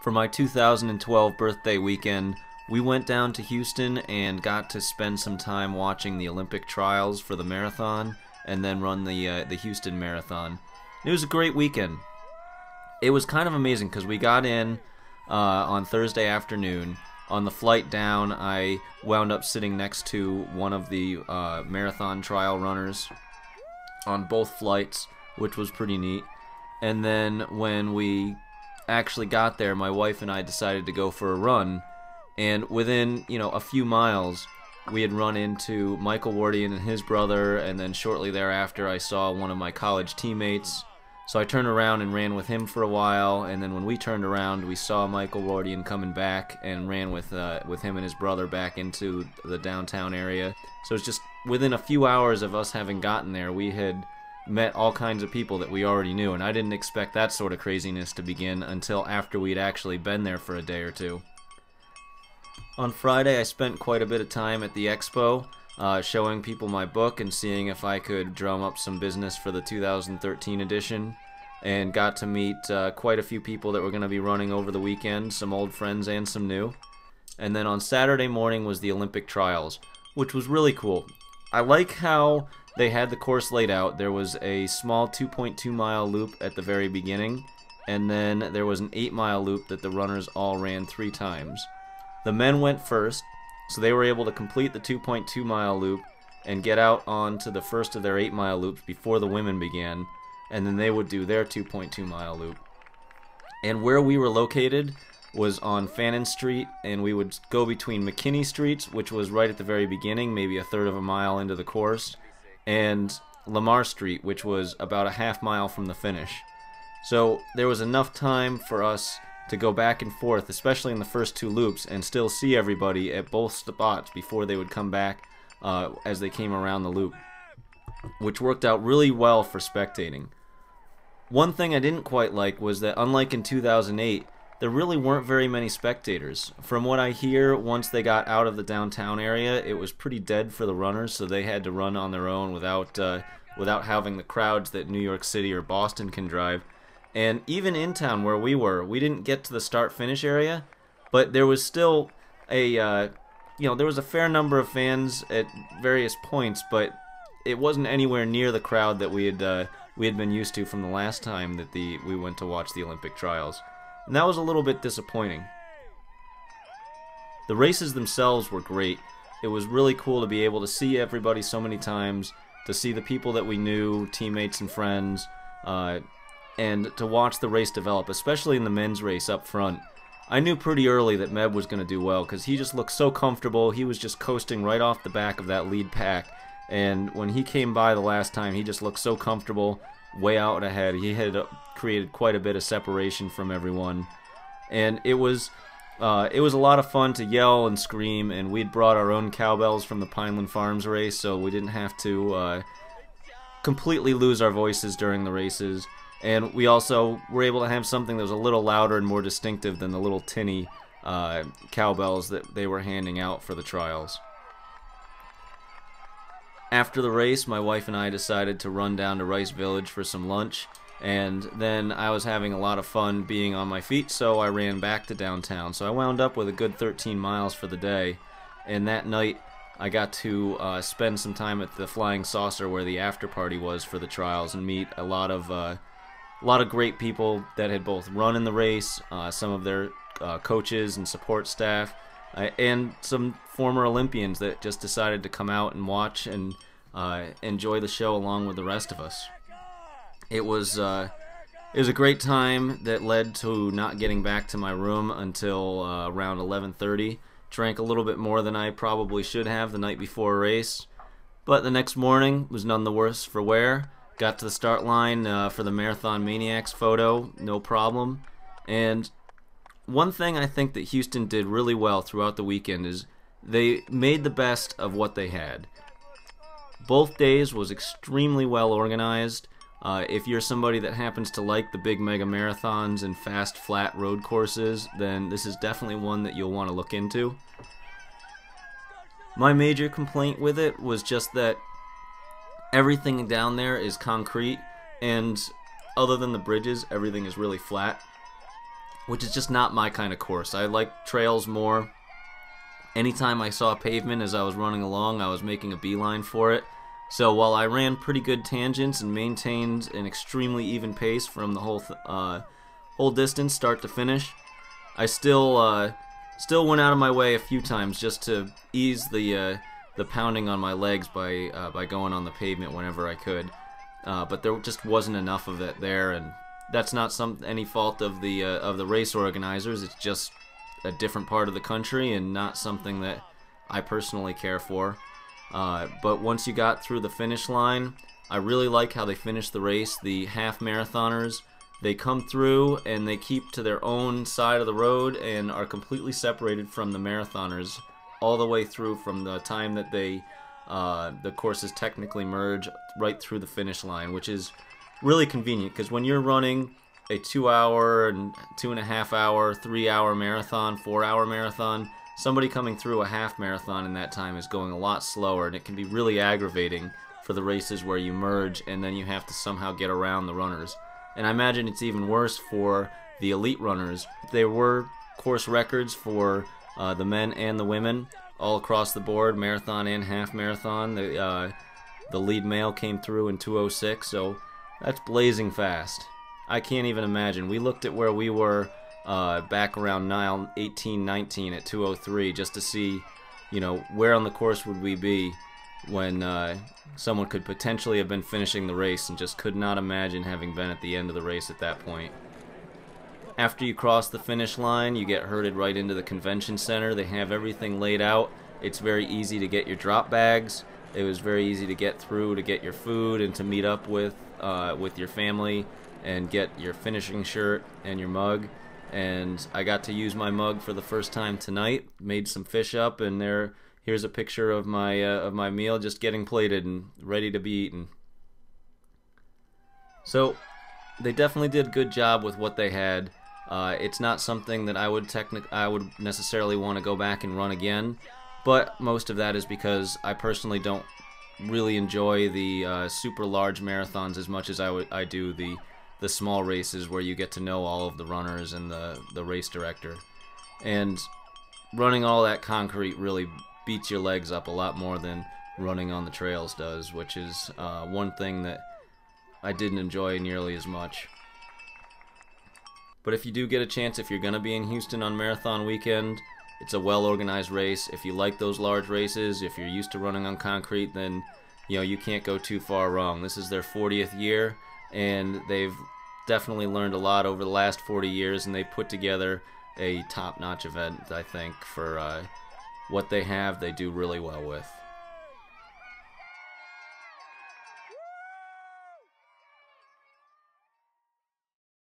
For my 2012 birthday weekend, we went down to Houston and got to spend some time watching the Olympic trials for the marathon and then run the Houston Marathon. It was a great weekend. It was kind of amazing because we got in on Thursday afternoon. On the flight down, I wound up sitting next to one of the marathon trial runners on both flights, which was pretty neat. And then when we actually got there, my wife and I decided to go for a run, and within a few miles we had run into Michael Wardian and his brother, and then shortly thereafter I saw one of my college teammates. So I turned around and ran with him for a while, and then when we turned around we saw Michael Wardian coming back and ran with him and his brother back into the downtown area. So it's just within a few hours of us having gotten there, we had met all kinds of people that we already knew, and I didn't expect that sort of craziness to begin until after we'd actually been there for a day or two. On Friday I spent quite a bit of time at the expo, showing people my book and seeing if I could drum up some business for the 2013 edition, and got to meet quite a few people that were going to be running over the weekend, some old friends and some new. And then on Saturday morning was the Olympic trials, which was really cool. I like how they had the course laid out. There was a small 2.2 mile loop at the very beginning, and then there was an 8-mile loop that the runners all ran 3 times. The men went first, so they were able to complete the 2.2 mile loop and get out onto the first of their 8-mile loops before the women began, and then they would do their 2.2 mile loop. And where we were located was on Fannin Street, and we would go between McKinney Streets, which was right at the very beginning, maybe a third of a mile into the course, and Lamar Street, which was about a half mile from the finish. So there was enough time for us to go back and forth, especially in the first 2 loops, and still see everybody at both spots before they would come back as they came around the loop, which worked out really well for spectating. One thing I didn't quite like was that, unlike in 2008, there really weren't very many spectators. From what I hear, once they got out of the downtown area, it was pretty dead for the runners, so they had to run on their own without having the crowds that New York City or Boston can drive. And even in town where we were, we didn't get to the start-finish area, but there was still there was a fair number of fans at various points, but it wasn't anywhere near the crowd that we had been used to from the last time that we went to watch the Olympic trials. And that was a little bit disappointing. The races themselves were great. It was really cool to be able to see everybody so many times, to see the people that we knew, teammates and friends, and to watch the race develop, especially in the men's race up front. I knew pretty early that Meb was going to do well because he just looked so comfortable. He was just coasting right off the back of that lead pack, and when he came by the last time, he just looked so comfortable, way out ahead. He had created quite a bit of separation from everyone, and it was a lot of fun to yell and scream, and we'd brought our own cowbells from the Pineland Farms race, so we didn't have to completely lose our voices during the races. And we also were able to have something that was a little louder and more distinctive than the little tinny cowbells that they were handing out for the trials. After the race, my wife and I decided to run down to Rice Village for some lunch, and then I was having a lot of fun being on my feet, so I ran back to downtown. So I wound up with a good 13 miles for the day, and that night I got to spend some time at the Flying Saucer where the after party was for the trials and meet a lot of great people that had both run in the race, some of their coaches and support staff, and some former Olympians that just decided to come out and watch and enjoy the show along with the rest of us. It was a great time that led to not getting back to my room until around 11:30. Drank a little bit more than I probably should have the night before a race, but the next morning was none the worse for wear. Got to the start line for the Marathon Maniacs photo, no problem. And one thing I think that Houston did really well throughout the weekend is they made the best of what they had. Both days was extremely well organized. If you're somebody that happens to like the big mega marathons and fast flat road courses, then this is definitely one that you'll want to look into. My major complaint with it was just that everything down there is concrete, and other than the bridges, everything is really flat. which is just not my kind of course. I like trails more. Anytime I saw pavement as I was running along, I was making a beeline for it. So while I ran pretty good tangents and maintained an extremely even pace from the whole distance, start to finish, I still went out of my way a few times just to ease the pounding on my legs by going on the pavement whenever I could. But there just wasn't enough of it there, and that's not any fault of the race organizers. It's just a different part of the country and not something that I personally care for. But once you got through the finish line, I really like how they finish the race. The half marathoners, they come through and they keep to their own side of the road and are completely separated from the marathoners all the way through, from the time that the courses technically merge right through the finish line, which is really convenient because when you're running a 2 hour and 2.5 hour, 3 hour marathon, 4 hour marathon, somebody coming through a half marathon in that time is going a lot slower, and it can be really aggravating for the races where you merge and then you have to somehow get around the runners. And I imagine it's even worse for the elite runners. There were course records for the men and the women all across the board, marathon and half marathon. The lead male came through in 2:06, so that's blazing fast. I can't even imagine. We looked at where we were back around 18-19 at 2:03 just to see, where on the course would we be when someone could potentially have been finishing the race, and just could not imagine having been at the end of the race at that point. After you cross the finish line, you get herded right into the convention center. They have everything laid out. It's very easy to get your drop bags. It was very easy to get through, to get your food, and to meet up with your family and get your finishing shirt and your mug. And I got to use my mug for the first time tonight. Made some fish up, and here's a picture of my meal just getting plated and ready to be eaten. So they definitely did a good job with what they had. It's not something that I would necessarily want to go back and run again, but most of that is because I personally don't really enjoy the super large marathons as much as I do the small races where you get to know all of the runners and the race director. And running all that concrete really beats your legs up a lot more than running on the trails does, which is one thing that I didn't enjoy nearly as much. But if you do get a chance, if you're going to be in Houston on marathon weekend, it's a well-organized race. If you like those large races, if you're used to running on concrete, then you can't go too far wrong. This is their 40th year, and they've definitely learned a lot over the last 40 years, and they put together a top-notch event, I think. For what they have, they do really well with.